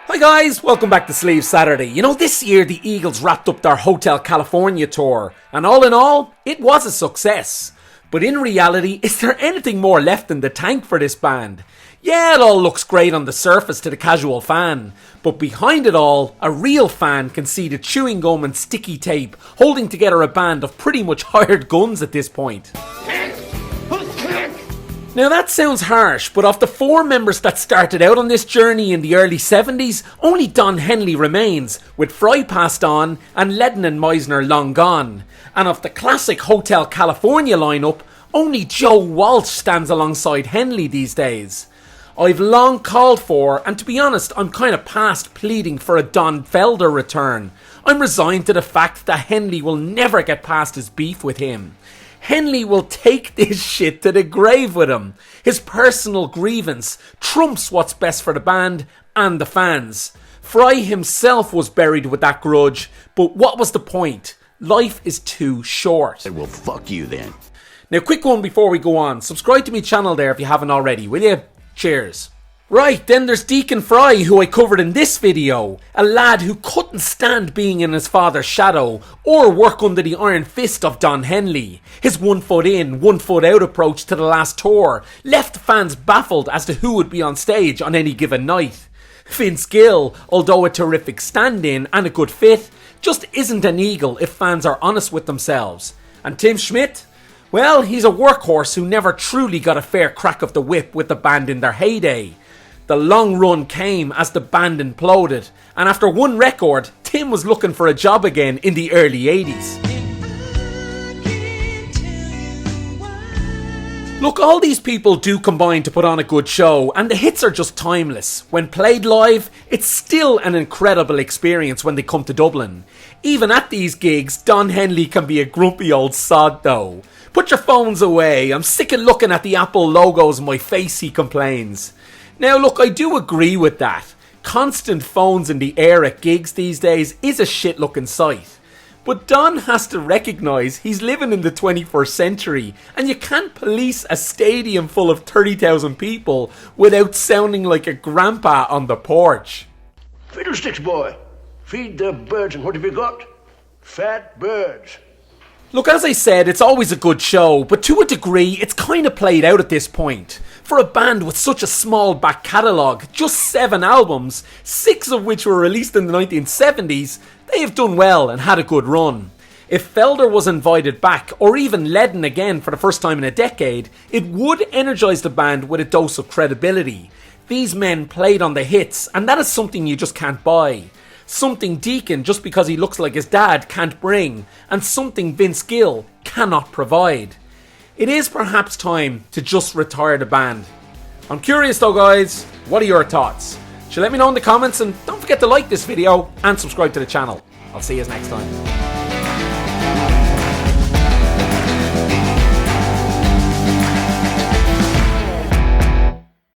Hi guys, welcome back to Sleeve Saturday. You know, this year the Eagles wrapped up their Hotel California tour, and all in all, it was a success. But in reality, is there anything more left in the tank for this band? Yeah, it all looks great on the surface to the casual fan, but behind it all, a real fan can see the chewing gum and sticky tape holding together a band of pretty much hired guns at this point. Now that sounds harsh, but of the four members that started out on this journey in the early 70s, only Don Henley remains, with Fry passed on and Ledden and Meisner long gone. And of the classic Hotel California lineup, only Joe Walsh stands alongside Henley these days. I've long called for, and to be honest, I'm kind of past pleading for a Don Felder return. I'm resigned to the fact that Henley will never get past his beef with him. Henley will take this shit to the grave with him. His personal grievance trumps what's best for the band and the fans. Fry himself was buried with that grudge, but what was the point? Life is too short. Well, fuck you then. Now, quick one before we go on. Subscribe to my channel there if you haven't already, will you? Cheers. Right, then there's Deacon Fry, who I covered in this video. A lad who couldn't stand being in his father's shadow or work under the iron fist of Don Henley. His 1 foot in, 1 foot out approach to the last tour left fans baffled as to who would be on stage on any given night. Vince Gill, although a terrific stand-in and a good fit, just isn't an Eagle if fans are honest with themselves. And Tim Schmidt? Well, he's a workhorse who never truly got a fair crack of the whip with the band in their heyday. The long run came as the band imploded, and after one record, Tim was looking for a job again in the early 80s. Look, all these people do combine to put on a good show, and the hits are just timeless. When played live, it's still an incredible experience when they come to Dublin. Even at these gigs, Don Henley can be a grumpy old sod though. Put your phones away, I'm sick of looking at the Apple logos in my face, he complains. Now look, I do agree with that. Constant phones in the air at gigs these days is a shit looking sight. But Don has to recognise he's living in the 21st century, and you can't police a stadium full of 30,000 people without sounding like a grandpa on the porch. Fiddlesticks, boy. Feed the birds, and what have you got? Fat birds. Look, as I said, it's always a good show, but to a degree, it's kind of played out at this point. For a band with such a small back catalogue, just 7 albums, 6 of which were released in the 1970s, they have done well and had a good run. If Felder was invited back, or even Ledden again for the first time in a decade, it would energise the band with a dose of credibility. These men played on the hits, and that is something you just can't buy. Something Deacon, just because he looks like his dad, can't bring, and something Vince Gill cannot provide. It is perhaps time to just retire the band. I'm curious though guys, what are your thoughts? So let me know in the comments, and don't forget to like this video and subscribe to the channel. I'll see you next time.